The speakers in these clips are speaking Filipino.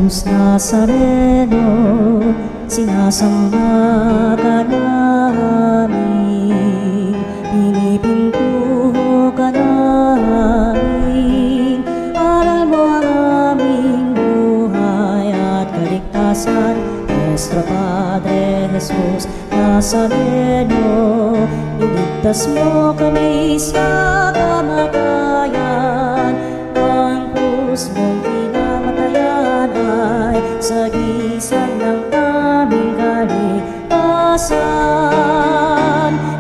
Jesus Nazareno, sinasamba ka namin, pinipinto ka namin, aral mo ang aming buhay at kaligtasan. Nuestro Padre Jesus Nazareno, iligtas mo kami sa kamatayan. Ang krus mong pinamatayan ay sagisag ng aming kaligtasan.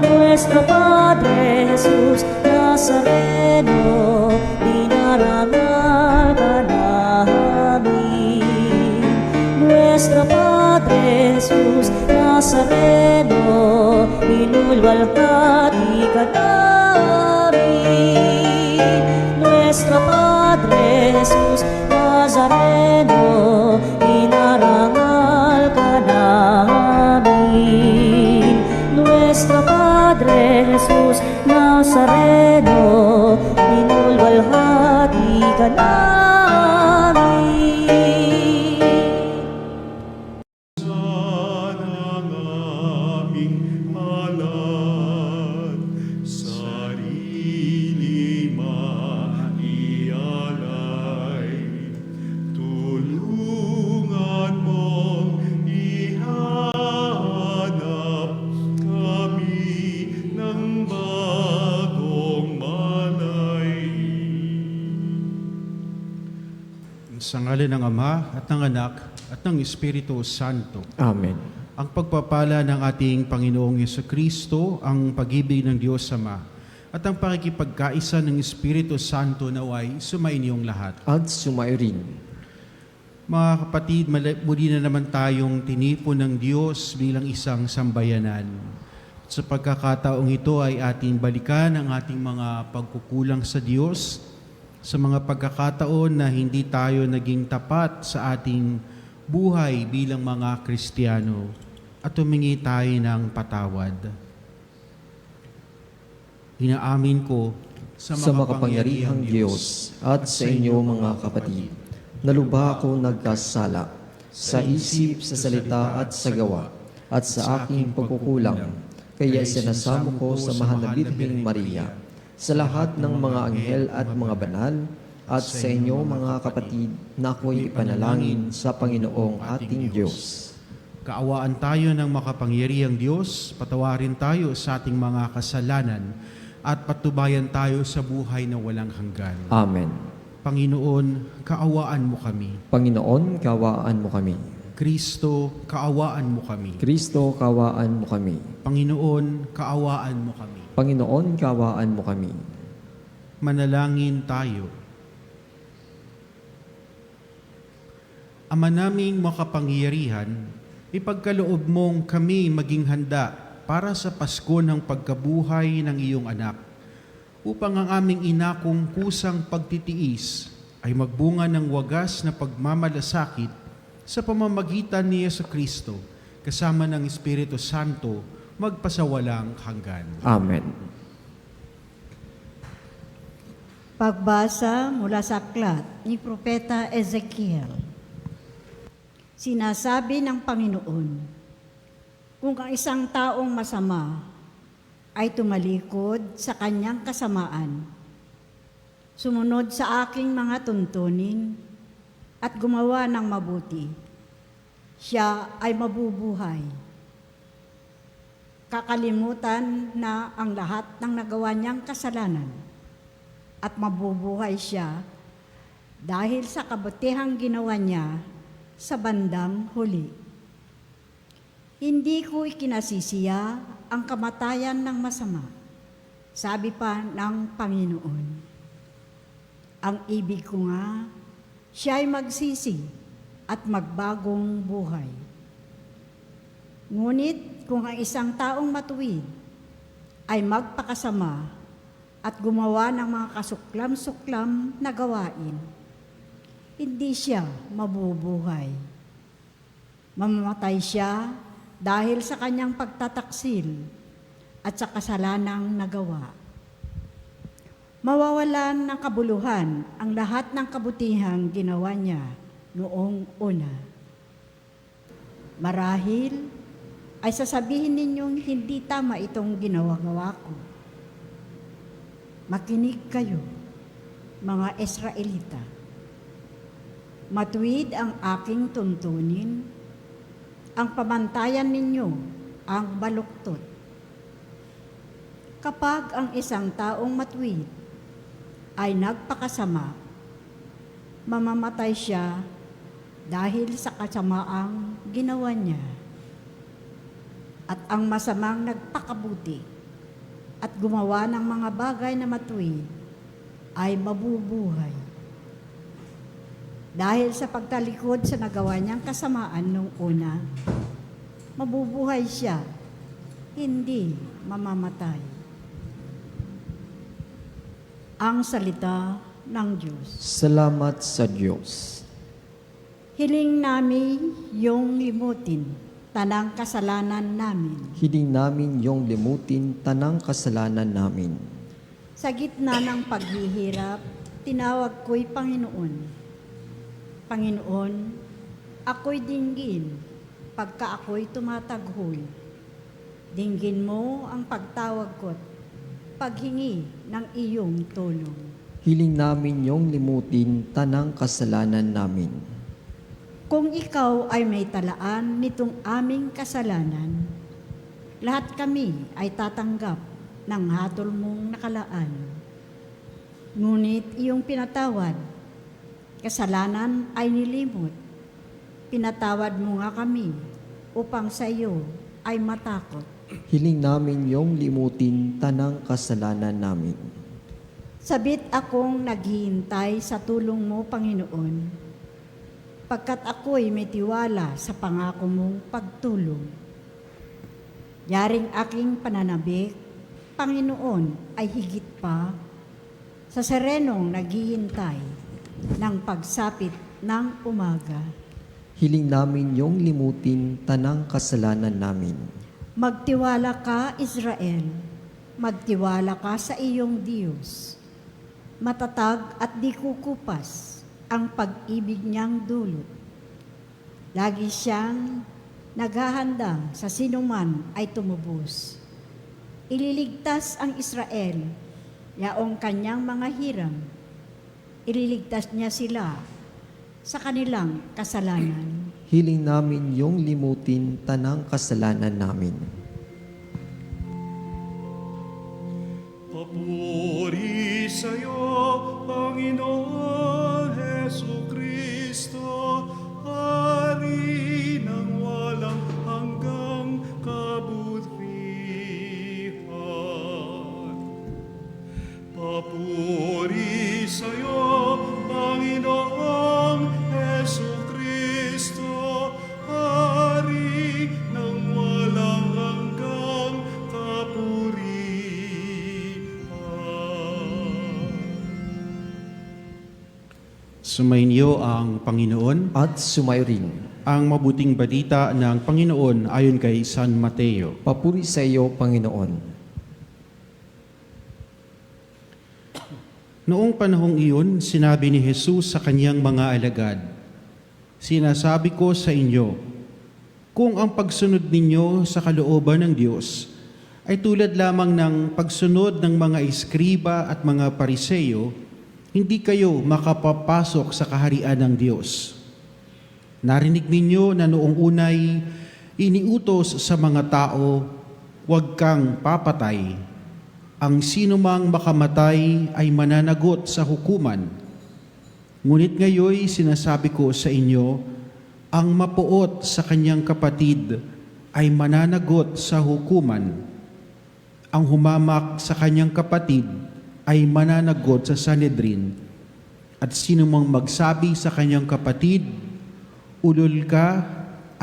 Nuestro Padre Jesus Nazareno, dinarangal ka namin. Nuestro Padre Jesus Nazareno, inulwalhati ka namin. Nuestro Padre Jesus Nazareno, inarangal ka namin. Nuestro Padre Jesus Nazareno, inulwalhati ka namin. Sa ngalan ng Ama at ng Anak at ng Espiritu Santo. Amen. Ang pagpapala ng ating Panginoong Jesucristo, ang pag-ibig ng Diyos Ama, at ang pakikipagkaisa ng Espiritu Santo naway sumainyong lahat. At sumayo rin. Mga kapatid, muli na naman tayong tinipon ng Diyos bilang isang sambayanan. Sa pagkakataong ito ay ating balikan ang ating mga pagkukulang sa Diyos, sa mga pagkakataon na hindi tayo naging tapat sa ating buhay bilang mga Kristiyano, at humingi tayo ng patawad. Inaamin ko Sa makapangyarihang Diyos at sa inyo mga kapatid, na lubha ako nagkasala sa isip, sa salita at sa gawa, at sa aking pagkukulang, kaya sinasamo ko sa mahal na Birheng Maria, sa lahat ng mga anghel at mga banal, at sa inyo mga kapatid na ako'y ipanalangin sa Panginoong ating Diyos. Kaawaan tayo ng makapangyarihang Diyos, patawarin tayo sa ating mga kasalanan, at patubayan tayo sa buhay na walang hanggan. Amen. Panginoon, kaawaan mo kami. Panginoon, kawaan mo kami. Kristo, kaawaan mo kami. Kristo, kawaan mo kami. Panginoon, kaawaan mo kami. Panginoon, kawaan mo kami. Manalangin tayo. Ama naming makapangyarihan, ipagkaloob mong kami maging handa para sa Pasko ng pagkabuhay ng iyong anak, upang ang aming inakong kusang pagtitiis ay magbunga ng wagas na pagmamalasakit sa pamamagitan ni Jesucristo, kasama ng Espiritu Santo, magpasawalang hanggan. Amen. Pagbasa mula sa aklat ni Propeta Ezekiel. Sinasabi ng Panginoon, kung ang isang taong masama ay tumalikod sa kanyang kasamaan, sumunod sa aking mga tuntunin at gumawa ng mabuti, siya ay mabubuhay. Kakalimutan na ang lahat ng nagawa niyang kasalanan at mabubuhay siya dahil sa kabutihang ginawa niya sa bandang huli. Hindi ko ikinasisiya ang kamatayan ng masama, sabi pa ng Panginoon. Ang ibig ko nga, siya ay magsisi at magbagong buhay. Ngunit kung ang isang taong matuwid ay magpakasama at gumawa ng mga kasuklam-suklam na gawain, hindi siya mabubuhay. Mamamatay siya dahil sa kanyang pagtataksil at sa kasalanang nagawa. Mawawalan ng kabuluhan ang lahat ng kabutihang ginawa niya noong una. Marahil ay sasabihin ninyong hindi tama itong ginawa-gawa ko. Makinig kayo, mga Israelita. Matuwid ang aking tuntunin, ang pamantayan ninyo ang baluktot. Kapag ang isang taong matuwid ay nagpakasama, mamamatay siya dahil sa kasamaang ginawa niya. At ang masamang nagpakabuti at gumawa ng mga bagay na matuwid ay mabubuhay. Dahil sa pagtalikod sa nagawa niyang kasamaan nung una, mabubuhay siya, hindi mamamatay. Ang salita ng Diyos. Salamat sa Diyos. Hiling namin yung limutin, tanang kasalanan namin. Hiling namin yung limutin tanang kasalanan namin. Sa gitna ng paghihirap, tinawag ko'y Panginoon. Panginoon, ako'y dinggin pagka ako'y tumataghoy. Dinggin mo ang pagtawag ko't paghingi ng iyong tulong. Hiling namin yung limutin tanang kasalanan namin. Kung ikaw ay may talaan nitong aming kasalanan, lahat kami ay tatanggap ng hatol mong nakalaan. Ngunit iyong pinatawad, kasalanan ay nilimot. Pinatawad mo nga kami upang sa iyo ay matakot. Hiling namin yung limutin tanang kasalanan namin. Sabit akong naghihintay sa tulong mo, Panginoon, pagkat ako'y may tiwala sa pangako mong pagtulong. Yaring aking pananabik, Panginoon, ay higit pa sa serenong naghihintay ng pagsapit ng umaga. Hiling namin yung limutin tanang kasalanan namin. Magtiwala ka, Israel. Magtiwala ka sa iyong Diyos. Matatag at di kukupas ang pag-ibig niyang dulot. Lagi siyang naghahandang sa sinuman ay tumubos. Ililigtas ang Israel, yaong kanyang mga hiram. Ililigtas niya sila sa kanilang kasalanan. Hiling namin yung limutin tanang kasalanan namin. Papuri sa'yo, Panginoon Jesucristo, Hari ng walang hanggang kabutihan. Papuri sa'yo, Panginoon Jesucristo, Hari ng walang hanggang kapurihan. Sumainyo ang Panginoon. At sumayo rin. Ang mabuting balita ng Panginoon ayon kay San Mateo. Papuri sa iyo, Panginoon. Noong panahong iyon, sinabi ni Jesus sa kanyang mga alagad, "Sinasabi ko sa inyo, kung ang pagsunod ninyo sa kalooban ng Diyos ay tulad lamang ng pagsunod ng mga eskriba at mga pariseyo, hindi kayo makapapasok sa kaharian ng Diyos. Narinig ninyo na noong unay iniutos sa mga tao, huwag kang papatay. Ang sinumang makamatay ay mananagot sa hukuman. Ngunit ngayoy sinasabi ko sa inyo, ang mapuot sa kanyang kapatid ay mananagot sa hukuman. Ang humamak sa kanyang kapatid ay mananagot sa Sanhedrin. At sinumang magsabi sa kanyang kapatid, ulol ka,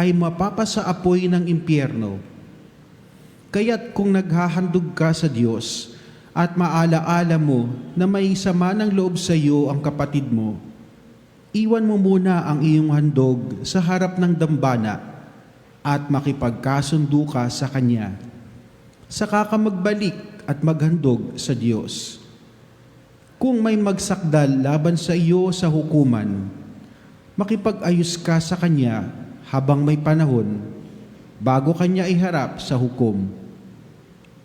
ay mapapasa apoy ng impyerno. Kaya't kung naghahandog ka sa Diyos at maalaala mo na may sama ng loob sa iyo ang kapatid mo, iwan mo muna ang iyong handog sa harap ng dambana at makipagkasundo ka sa Kanya. Saka ka magbalik at maghandog sa Diyos. Kung may magsakdal laban sa iyo sa hukuman, makipag-ayos ka sa Kanya habang may panahon, bago Kanya iharap sa hukom.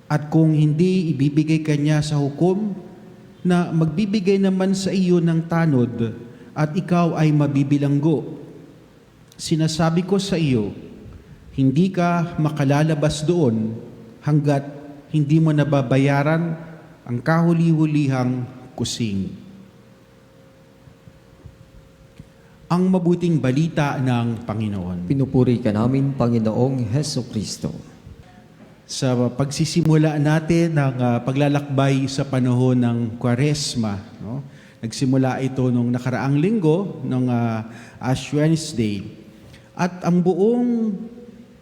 At kung hindi ibibigay Kanya sa hukom, na magbibigay naman sa iyo ng tanod at ikaw ay mabibilanggo. Sinasabi ko sa iyo, hindi ka makalalabas doon hanggat hindi mo nababayaran ang kahuli-hulihang kusing. Ang mabuting balita ng Panginoon. Pinupuri ka namin, Panginoong Heso Kristo. Sa pagsisimula natin ng paglalakbay sa panahon ng Kwaresma, no? Nagsimula ito nung nakaraang linggo, nung Ash Wednesday. At ang buong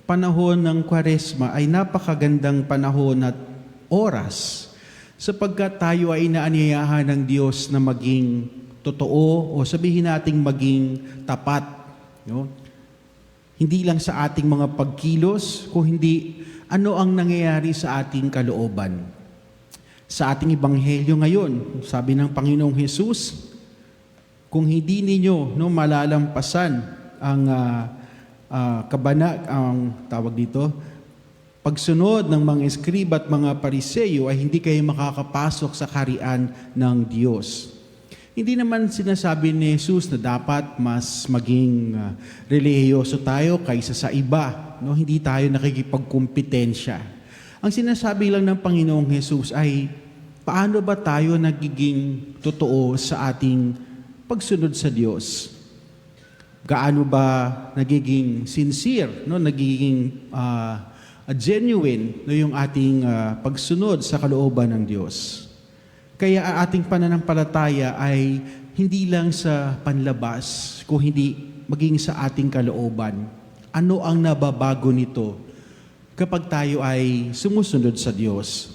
panahon ng Kwaresma ay napakagandang panahon at oras sapagkat tayo ay inaanyayahan ng Diyos na maging totoo o sabihin nating maging tapat. No? Hindi lang sa ating mga pagkilos, kung hindi ano ang nangyayari sa ating kalooban. Sa ating ebanghelyo ngayon, sabi ng Panginoong Hesus, kung hindi ninyo malalampasan ang ang tawag dito, pagsunod ng mga eskriba at mga pariseyo ay hindi kayo makakapasok sa kaharian ng Diyos. Hindi naman sinasabi ni Jesus na dapat mas maging relihiyoso tayo kaysa sa iba. No? Hindi tayo nakikipagkumpetensya. Ang sinasabi lang ng Panginoong Jesus ay paano ba tayo nagiging totoo sa ating pagsunod sa Diyos? Gaano ba nagiging sincere, no? Nagiging genuine no? Yung ating pagsunod sa kalooban ng Diyos? Kaya ang ating pananampalataya ay hindi lang sa panlabas, kung hindi maging sa ating kalooban. Ano ang nababago nito kapag tayo ay sumusunod sa Diyos?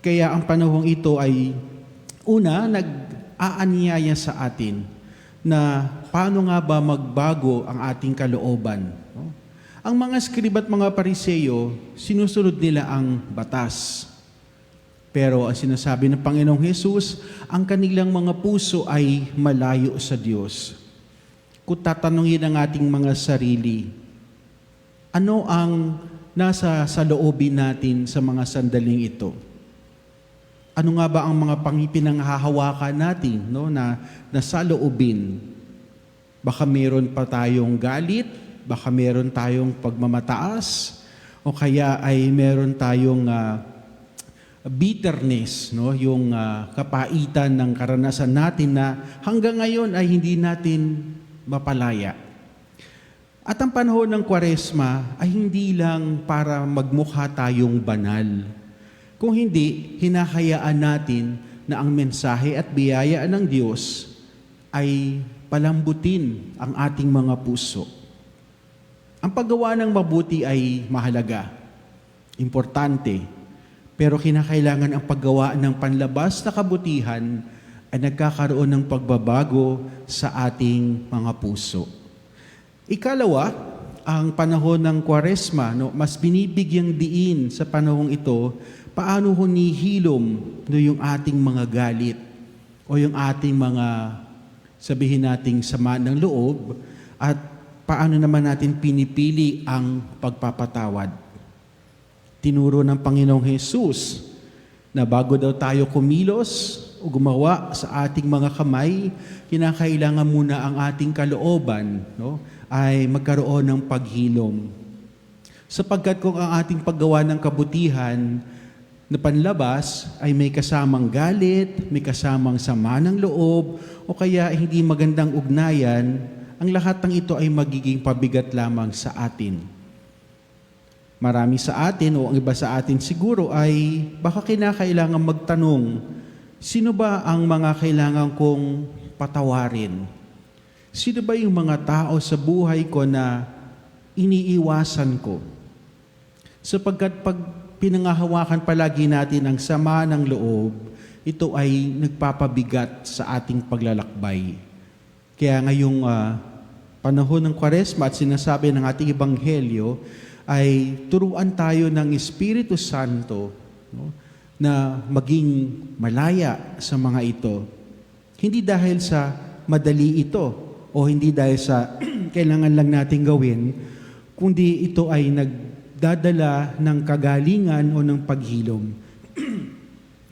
Kaya ang panahong ito ay una, nag-aanyaya sa atin na paano nga ba magbago ang ating kalooban. No? Ang mga skriba at mga pariseyo, sinusunod nila ang batas. Pero ang sinasabi ng Panginoong Hesus, ang kanilang mga puso ay malayo sa Diyos. Kung tatanungin ang ating mga sarili, ano ang nasa loobin natin sa mga sandaling ito? Ano nga ba ang mga pinanghahawakan natin na saloobin? Baka meron pa tayong galit, baka meron tayong pagmamataas, o kaya ay meron tayong bitterness, yung kapaitan ng karanasan natin na hanggang ngayon ay hindi natin mapalaya. At ang panahon ng Kwaresma ay hindi lang para magmukha tayong banal. Kung hindi, hinahayaan natin na ang mensahe at biyaya ng Diyos ay palambutin ang ating mga puso. Ang paggawa ng mabuti ay mahalaga, importante, pero kinakailangan ang paggawa ng panlabas na kabutihan ay nagkakaroon ng pagbabago sa ating mga puso. Ikalawa, ang panahon ng Kwaresma, mas binibigyang diin sa panahong ito, paano hinihilom yung ating mga galit o yung ating mga, sabihin nating sama ng loob, at paano naman natin pinipili ang pagpapatawad. Tinuro ng Panginoong Hesus na bago daw tayo kumilos o gumawa sa ating mga kamay, kinakailangan muna ang ating kalooban ay magkaroon ng paghilom. Sapagkat kung ang ating paggawa ng kabutihan na panlabas ay may kasamang galit, may kasamang sama ng loob, o kaya hindi magandang ugnayan, ang lahat ng ito ay magiging pabigat lamang sa atin. Marami sa atin o ang iba sa atin siguro ay baka kinakailangan magtanong, sino ba ang mga kailangan kong patawarin? Sino ba yung mga tao sa buhay ko na iniiwasan ko? Sapagkat pag pinangahawakan palagi natin ang sama ng loob, ito ay nagpapabigat sa ating paglalakbay. Kaya ngayong panahon ng Kwaresma at sinasabi ng ating Ebanghelyo, ay turuan tayo ng Espiritu Santo na maging malaya sa mga ito. Hindi dahil sa madali ito, o hindi dahil sa kailangan lang nating gawin, kundi ito ay nagdadala ng kagalingan o ng paghilom.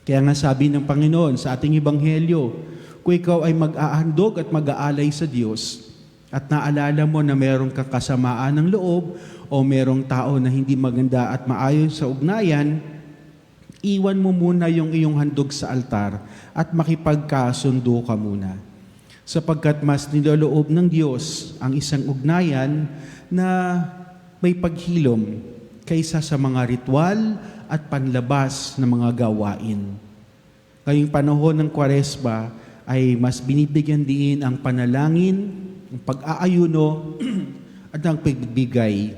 Kaya nga sabi ng Panginoon sa ating Ebanghelyo, kung ikaw ay mag-ahandog at mag-aalay sa Diyos, at naalala mo na merong kakasamaan ng loob o merong tao na hindi maganda at maayon sa ugnayan, iwan mo muna yung iyong handog sa altar at makipagkasundo ka muna. Sapagkat mas niloloob ng Diyos ang isang ugnayan na may paghilom kaysa sa mga ritual at panlabas na mga gawain. Ngayong panahon ng Kwaresma ay mas binibigyan din ang panalangin, ang pag-aayuno at ang pagbibigay.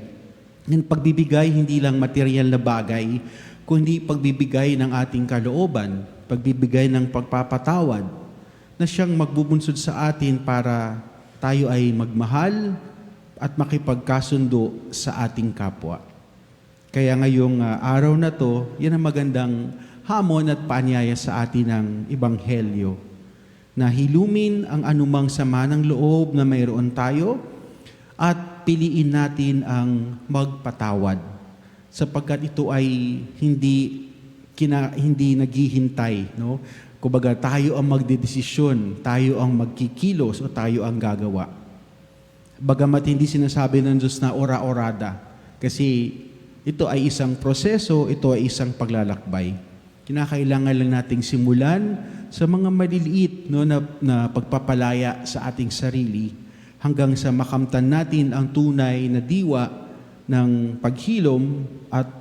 Ang pagbibigay hindi lang material na bagay, kundi pagbibigay ng ating kalooban, pagbibigay ng pagpapatawad na siyang magbubunsod sa atin para tayo ay magmahal at makipagkasundo sa ating kapwa. Kaya ngayong araw na to, yan ang magandang hamon at paanyaya sa atin ng Ebanghelyo, na hilumin ang anumang sama ng loob na mayroon tayo at piliin natin ang magpatawad, sapagkat ito ay hindi naghihintay, no? Kumbaga, tayo ang magdedesisyon, tayo ang magkikilos o tayo ang gagawa. Bagamat hindi sinasabi ng Diyos na ora-orada, kasi ito ay isang proseso, ito ay isang paglalakbay. Kinakailangan lang nating simulan sa mga maliliit, no, na pagpapalaya sa ating sarili hanggang sa makamtan natin ang tunay na diwa ng paghilom at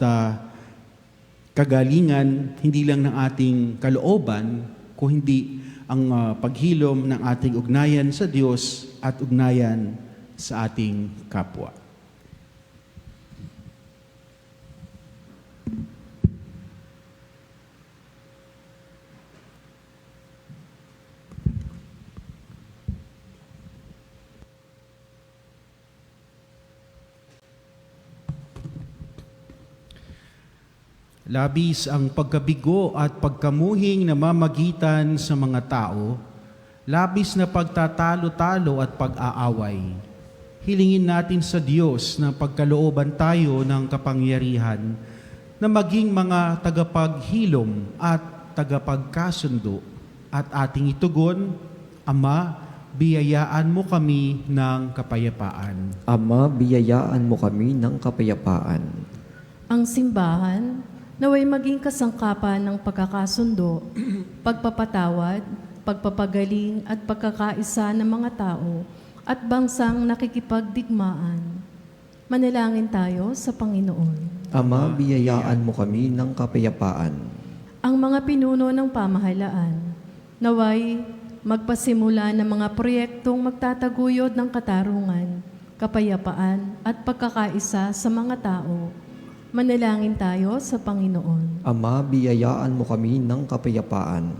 kagalingan, hindi lang ng ating kalooban, kung hindi ang paghilom ng ating ugnayan sa Diyos at ugnayan sa ating kapwa. Labis ang pagkabigo at pagkamuhing namamagitan sa mga tao, labis na pagtatalo-talo at pag-aaway. Hilingin natin sa Diyos na pagkalooban tayo ng kapangyarihan na maging mga tagapaghilom at tagapagkasundo at ating itugon, Ama, biyayaan mo kami ng kapayapaan. Ama, biyayaan mo kami ng kapayapaan. Ang simbahan, naway maging kasangkapan ng pagkakasundo, pagpapatawad, pagpapagaling at pagkakaisa ng mga tao at bansang nakikipagdigmaan. Manalangin tayo sa Panginoon. Ama, biyayaan mo kami ng kapayapaan. Ang mga pinuno ng pamahalaan, naway magpasimula ng mga proyektong magtataguyod ng katarungan, kapayapaan at pagkakaisa sa mga tao. Manalangin tayo sa Panginoon. Ama, biyayaan mo kami ng kapayapaan.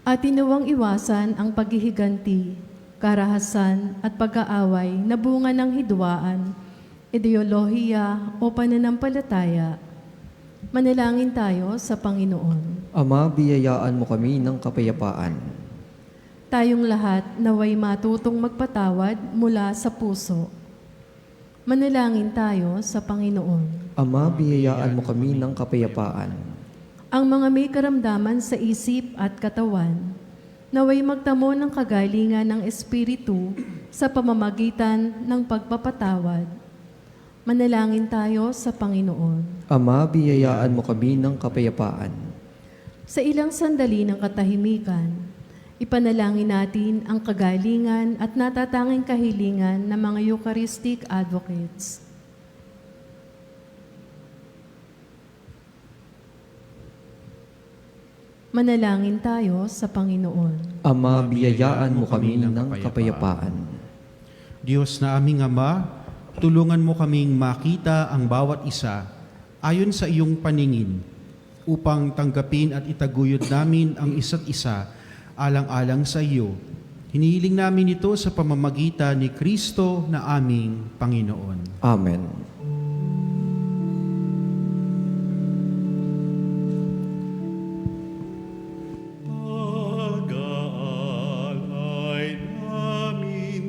At inuwang iwasan ang paghihiganti, karahasan at pag-aaway na bunga ng hidwaan, ideolohiya o pananampalataya. Manalangin tayo sa Panginoon. Ama, biyayaan mo kami ng kapayapaan. Tayong lahat naway matutong magpatawad mula sa puso. Manalangin tayo sa Panginoon. Ama, biyayaan mo kami ng kapayapaan. Ang mga may karamdaman sa isip at katawan, naway magtamo ng kagalingan ng Espiritu sa pamamagitan ng pagpapatawad. Manalangin tayo sa Panginoon. Ama, biyayaan mo kami ng kapayapaan. Sa ilang sandali ng katahimikan, ipanalangin natin ang kagalingan at natatanging kahilingan ng mga Eucharistic advocates. Manalangin tayo sa Panginoon. Ama, biyayaan mo kami ng kapayapaan. Diyos na aming Ama, tulungan mo kaming makita ang bawat isa ayon sa iyong paningin upang tanggapin at itaguyod namin ang isa't isa alang-alang sa iyo. Hinihiling namin ito sa pamamagitan ni Kristo na aming Panginoon. Amen. Pag-aalay namin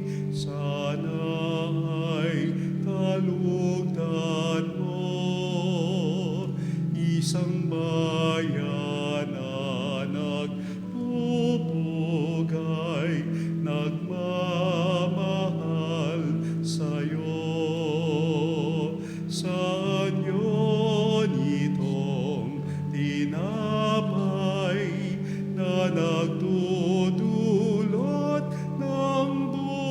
isang bayan na nagpupugay, nagmamahal sa'yo. Saan yun itong tinapay na nagdudulot ng buhay?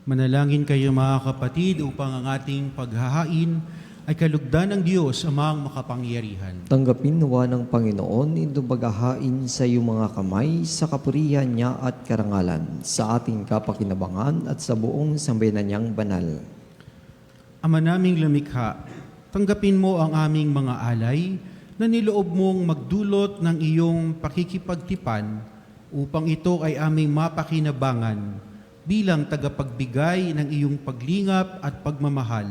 Manalangin kayo mga kapatid upang ang ating paghahain ay kalugdan ng Diyos amang makapangyarihan. Tanggapin nawa ng Panginoon ito baghahain sa iyong mga kamay sa kapurihan niya at karangalan, sa ating kapakinabangan at sa buong sambayanan niyang banal. Ama naming lumikha, tanggapin mo ang aming mga alay na niloob mong magdulot ng iyong pakikipagtipan upang ito ay aming mapakinabangan bilang tagapagbigay ng iyong paglingap at pagmamahal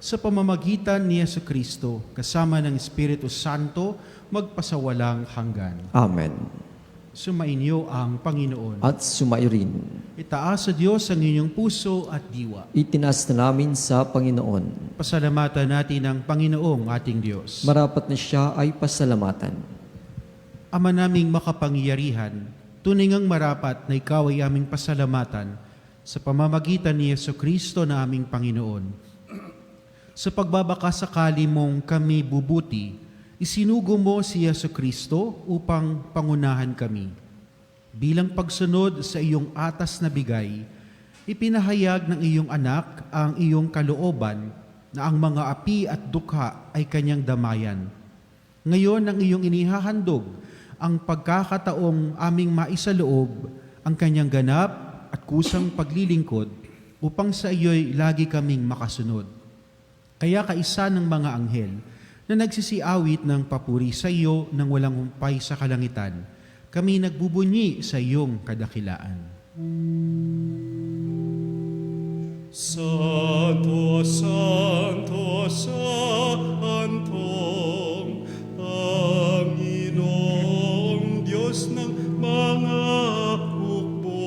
sa pamamagitan ni Jesucristo kasama ng Espiritu Santo magpasawalang hanggan. Amen. Sumainyo ang Panginoon. At sumairin. Itaas sa Diyos ang inyong puso at diwa. Itinas na namin sa Panginoon. Pasalamatan natin ang Panginoong ating Diyos. Marapat na siya ay pasalamatan. Ama naming makapangyarihan, tunay ngang marapat na ikaw ay aming pasalamatan sa pamamagitan ni Jesucristo na aming Panginoon. Sa pagbabakasakali mong kami bubuti, isinugo mo si Jesucristo upang pangunahan kami. Bilang pagsunod sa iyong atas na bigay, ipinahayag ng iyong anak ang iyong kalooban na ang mga api at dukha ay kanyang damayan. Ngayon ang iyong inihahandog ang pagkakataong aming maisaloob ang kanyang ganap at kusang paglilingkod upang sa iyo'y lagi kaming makasunod. Kaya kaisa ng mga anghel na nagsisiawit ng papuri sa iyo nang walang humpay sa kalangitan, kami nagbubunyi sa iyong kadakilaan. Santo, Santo, Santo, Panginoong Diyos ng mga hukbo,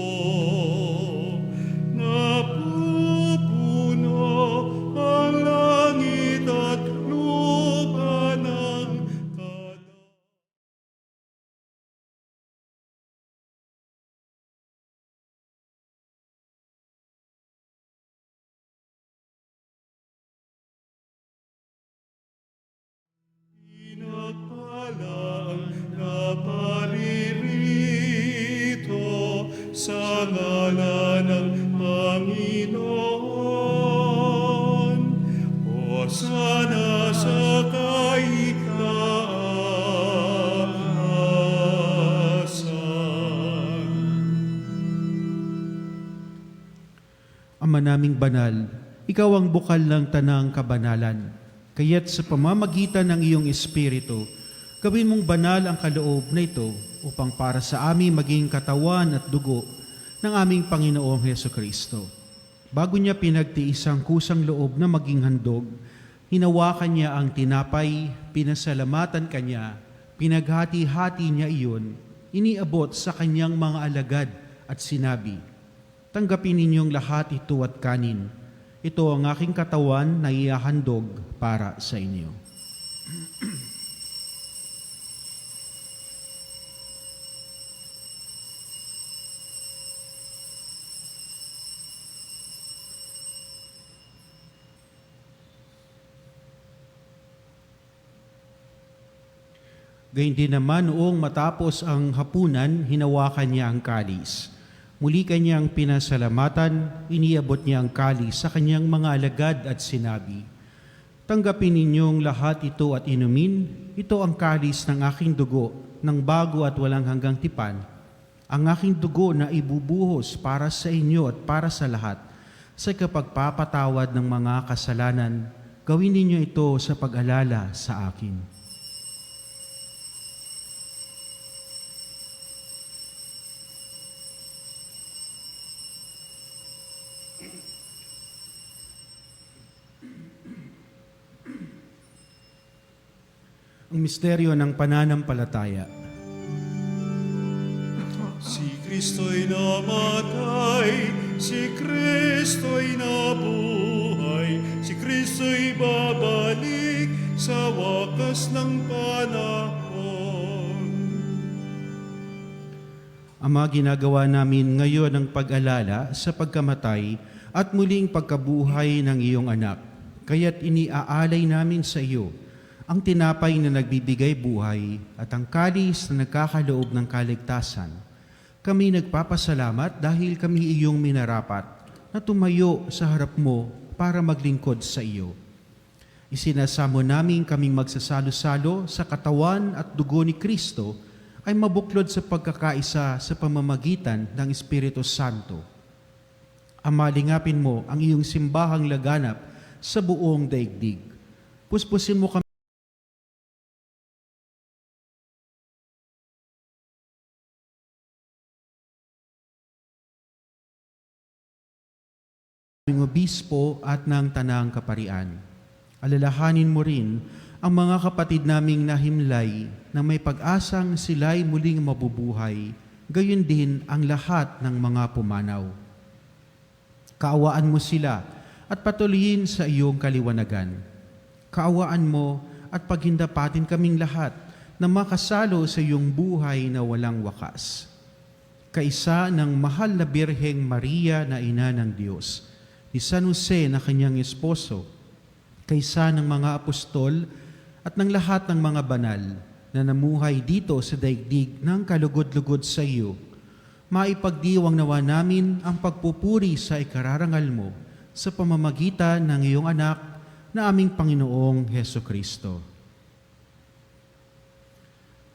napupuno ang langit at lupa ng pinagpalang na paririto sa ngalan ng Panginoon. Hosana sa kaitaasan. Ama naming banal, ikaw ang bukal ng tanang kabanalan. Kaya't sa pamamagitan ng iyong Espiritu, gawin mong banal ang kaloob na ito upang para sa amin maging katawan at dugo ng aming Panginoong Hesukristo. Bago niya pinagtiis ang kusang loob na maging handog, hinawakan niya ang tinapay, pinasalamatan kanya, pinaghati-hati niya iyon, iniabot sa kanyang mga alagad at sinabi, "Tanggapin ninyong lahat ito at kanin. Ito ang aking katawan na ihahandog para sa inyo." Gayun din naman noong matapos ang hapunan, hinawakan niya ang kalis. Muli kanyang pinasalamatan, iniabot niya ang kalis sa kanyang mga alagad at sinabi, "Tanggapin ninyong lahat ito at inumin. Ito ang kalis ng aking dugo, ng bago at walang hanggang tipan. Ang aking dugo na ibubuhos para sa inyo at para sa lahat. Sa kapagpapatawad ng mga kasalanan, gawin ninyo ito sa pag-alala sa akin." Ang misteryo ng pananampalataya. Si Kristo'y namatay, si Kristo'y nabuhay, si Kristo'y babalik sa wakas ng panahon. Ama, ginagawa namin ngayon ang pag-alala sa pagkamatay at muling pagkabuhay ng iyong anak. Kaya't iniaalay namin sa iyo ang tinapay na nagbibigay buhay at ang kalis na nagkakaloob ng kaligtasan. Kami nagpapasalamat dahil kami iyong minarapat na tumayo sa harap mo para maglingkod sa iyo. Isinasamo namin kaming magsasalo-salo sa katawan at dugo ni Kristo ay mabuklod sa pagkakaisa sa pamamagitan ng Espiritu Santo. Ama, lingapin mo ang iyong simbahang laganap sa buong daigdig. Puspusin mo kami ng obispo at ng tanang kaparian. Alalahanin mo rin ang mga kapatid naming nahimlay na may pag-asang sila'y muling mabubuhay, gayon din ang lahat ng mga pumanaw. Kaawaan mo sila at patuloyin sa iyong kaliwanagan. Kaawaan mo at paghindapatin kaming lahat na makasalo sa iyong buhay na walang wakas. Kaisa ng mahal na Birheng Maria na Ina ng Diyos, ni San Jose na kanyang esposo, kaysa ng mga apostol at ng lahat ng mga banal na namuhay dito sa daigdig ng kalugod-lugod sa iyo, maipagdiwang nawa namin ang pagpupuri sa ikararangal mo sa pamamagitan ng iyong anak na aming Panginoong Heso Kristo.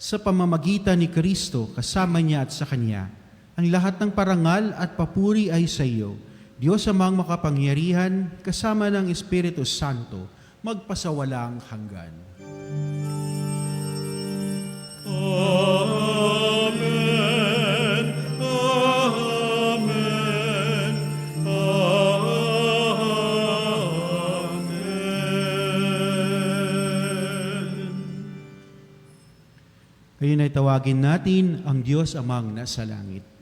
Sa pamamagitan ni Kristo, kasama niya at sa Kanya, ang lahat ng parangal at papuri ay sa iyo, Diyos amang makapangyarihan, kasama ng Espiritu Santo, magpasawalang hanggan. Amen. Amen. Amen. Ngayon ay tawagin natin ang Diyos amang nasa langit.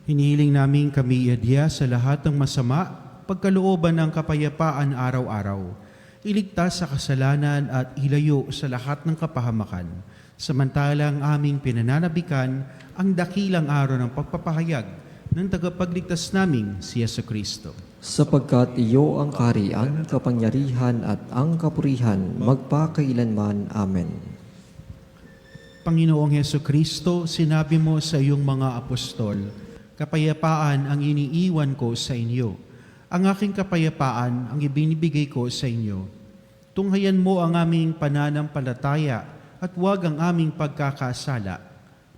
Hinihiling namin kami iadya sa lahat ng masama, pagkalooban ng kapayapaan araw-araw, iligtas sa kasalanan at ilayo sa lahat ng kapahamakan, samantalang aming pinananabikan ang dakilang araw ng pagpapahayag ng tagapagligtas naming si Yesu Kristo. Sapagkat iyo ang kaharian, kapangyarihan at ang kapurihan magpakailanman. Amen. Panginoong Heso Kristo, sinabi mo sa iyong mga apostol, Kapayapaan ang iniiwan ko sa inyo. Ang aking kapayapaan ang ibinibigay ko sa inyo. Tunghayan mo ang aming pananampalataya at huwag ang aming pagkakasala.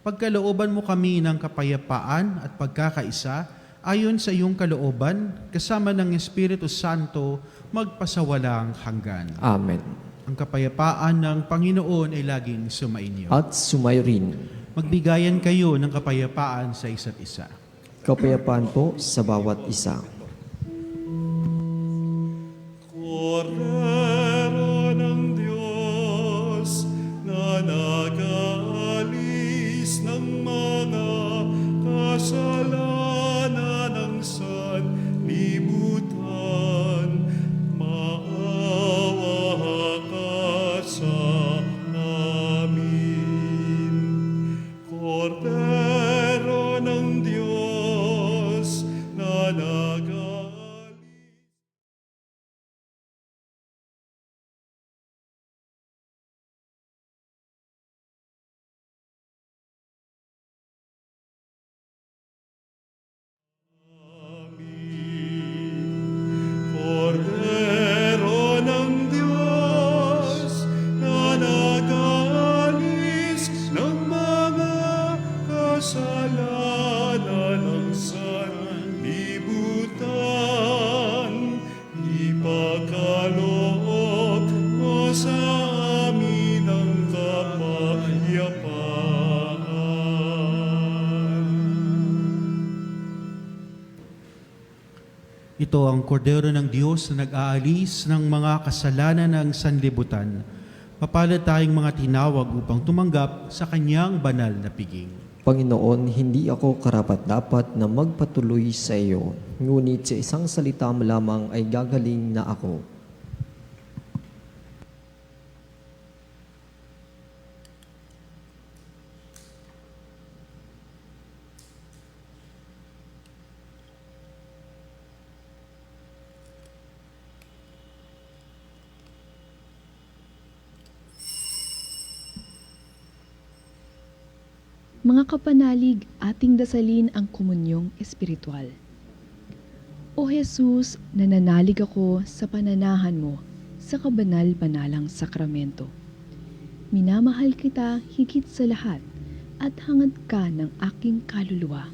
Pagkalooban mo kami ng kapayapaan at pagkakaisa ayon sa iyong kalooban, kasama ng Espiritu Santo, magpasawalang hanggan. Amen. Ang kapayapaan ng Panginoon ay laging sumainyo. At sumayo rin. Magbigayan kayo ng kapayapaan sa isa't isa. Kapayapaan po sa bawat isa. Kordero ng Diyos na nag-aalis ng mga kasalanan ng sanlibutan, maawa ka sa amin. Kordero ng Diyos na nag-aalis. Kordero ng Diyos na nag-aalis ng mga kasalanan ng sanlibutan, ipagkaloob mo sa amin ang kapayapaan. Ito ang kordero ng Diyos na nag-aalis ng mga kasalanan ng sanlibutan. Mapalad tayong mga tinawag upang tumanggap sa kanyang banal na piging. Panginoon, hindi ako karapat-dapat na magpatuloy sa iyo, ngunit sa isang salita mo lamang ay gagaling na ako. Mga kapanalig, ating dasalin ang komunyong espiritual. O Jesus, nananalig ako sa pananahan mo sa kabanal-banalang sakramento. Minamahal kita higit sa lahat at hangad ka ng aking kaluluwa.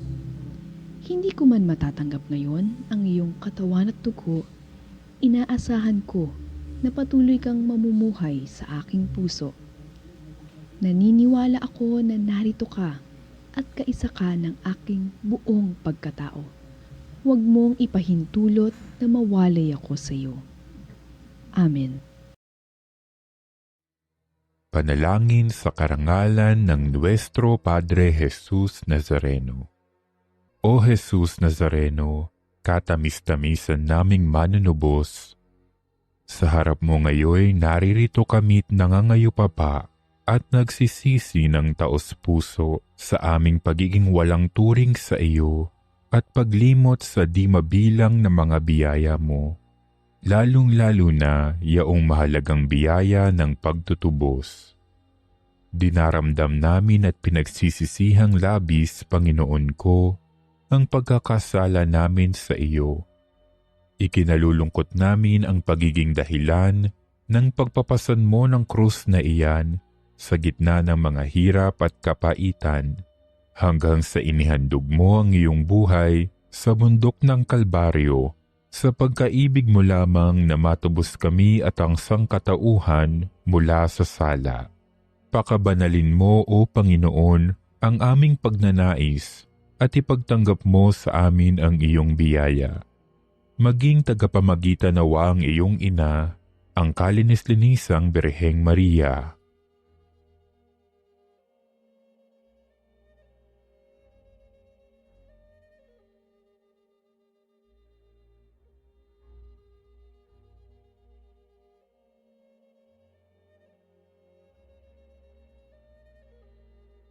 Hindi ko man matatanggap ngayon ang iyong katawan at dugo, inaasahan ko na patuloy kang mamumuhay sa aking puso. Naniniwala ako na narito ka at kaisa ka ng aking buong pagkatao. Huwag mong ipahintulot na mawalay ako sa iyo. Amen. Panalangin sa karangalan ng Nuestro Padre Jesus Nazareno. O Jesus Nazareno, katamis-tamisan naming manunubos, sa harap mo ngayon naririto kami't nangangayupapa at nagsisisi ng taos-puso sa aming pagiging walang turing sa iyo at paglimot sa di mabilang na mga biyaya mo, lalong-lalo na yaong mahalagang biyaya ng pagtutubos. Dinaramdam namin at pinagsisisihang labis, Panginoon ko, ang pagkakasala namin sa iyo. Ikinalulungkot namin ang pagiging dahilan ng pagpapasan mo ng krus na iyan sa gitna ng mga hirap at kapaitan, hanggang sa inihandog mo ang iyong buhay sa bundok ng Kalbaryo, sa pagkaibig mo lamang na matubos kami at ang sangkatauhan mula sa sala. Pakabanalin mo, O Panginoon, ang aming pagnanais at ipagtanggap mo sa amin ang iyong biyaya. Maging tagapamagitan nawa ang iyong ina, ang kalinis-linisang Birheng Maria.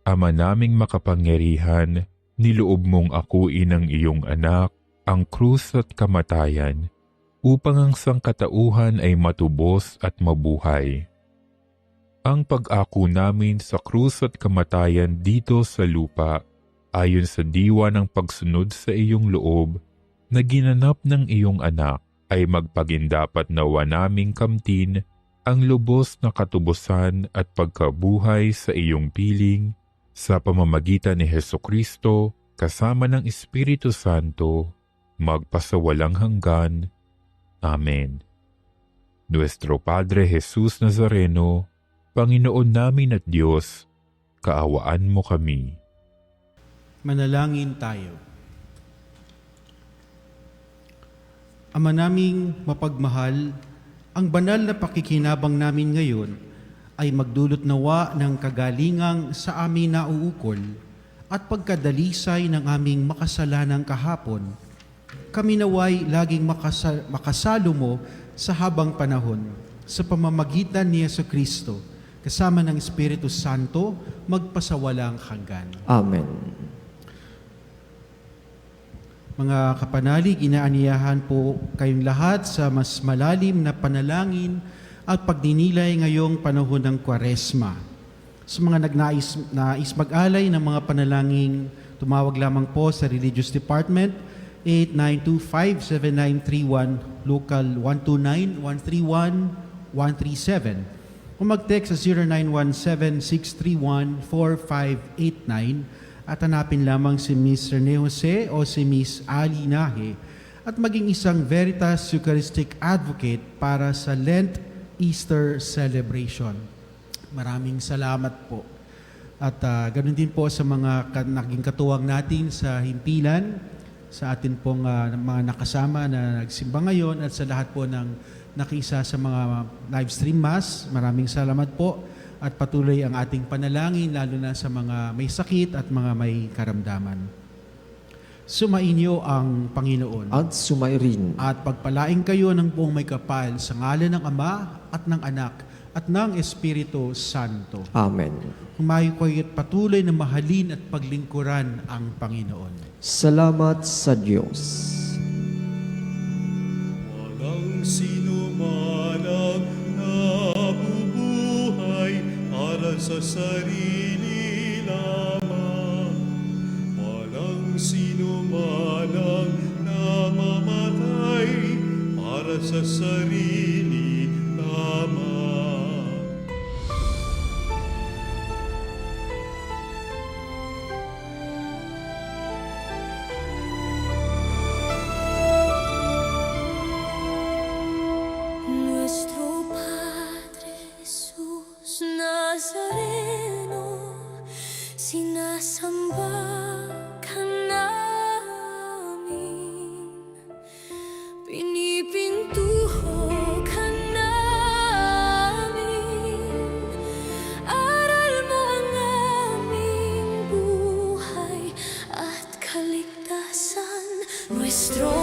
Ama naming makapangyarihan, niloob mong akuin ang iyong anak, ang krus at kamatayan, upang ang sangkatauhan ay matubos at mabuhay. Ang pag-ako namin sa krus at kamatayan dito sa lupa ayon sa diwa ng pagsunod sa iyong loob na ginanap ng iyong anak, ay magpagindapat nawa naming kamtin ang lubos na katubusan at pagkabuhay sa iyong piling sa pamamagitan ni Hesukristo kasama ng Espiritu Santo, magpasawalang hanggan. Amen. Nuestro Padre Jesus Nazareno, Panginoon namin at Diyos, kaawaan mo kami. Manalangin tayo. Ama naming mapagmahal, ang banal na pakikinabang namin ngayon ay magdulot nawa ng kagalingang sa amin nauukol at pagkadalisay ng aming makasalanang kahapon. Kami naway laging makasalo mo sa habang panahon sa pamamagitan ni Jesucristo kasama ng Espiritu Santo magpasawalang hanggan. Amen. Mga kapanalig, inaaniyahan po kayong lahat sa mas malalim na panalangin at pagdinilay ngayong panahon ng Kwaresma. Sa mga nais mag-alay ng mga panalangin, tumawag lamang po sa Religious Department 8925-7931, Local 129-131-137. O mag-text sa 0917-631-4589 at hanapin lamang si Miss Rene Jose o si Miss Ali Nahe at maging isang Veritas Eucharistic Advocate para sa Lent Easter Celebration. Maraming salamat po. At ganoon din po sa mga naging katuwang natin sa himpilan, sa atin pong mga nakasama na nagsimba ngayon at sa lahat po ng nakiisa sa mga live stream mass. Maraming salamat po. At patuloy ang ating panalangin lalo na sa mga may sakit at mga may karamdaman. Sumainyo ang Panginoon. At sumairin. At pagpalain kayo ng buong may kapal sa ngalan ng Ama at ng Anak at ng Espiritu Santo. Amen. Humayo kayo at patuloy na mahalin at paglingkuran ang Panginoon. Salamat sa Diyos. Walang sino man ang nabubuhay para sa sarili lamang. Walang sino man ang namamatay para sa sarili lamang. Nuestro Padre Jesús Nazareno, sinasamba ka namin, pinipintuho ka namin, aral mo ang aming buhay at kaligtasan. Nuestro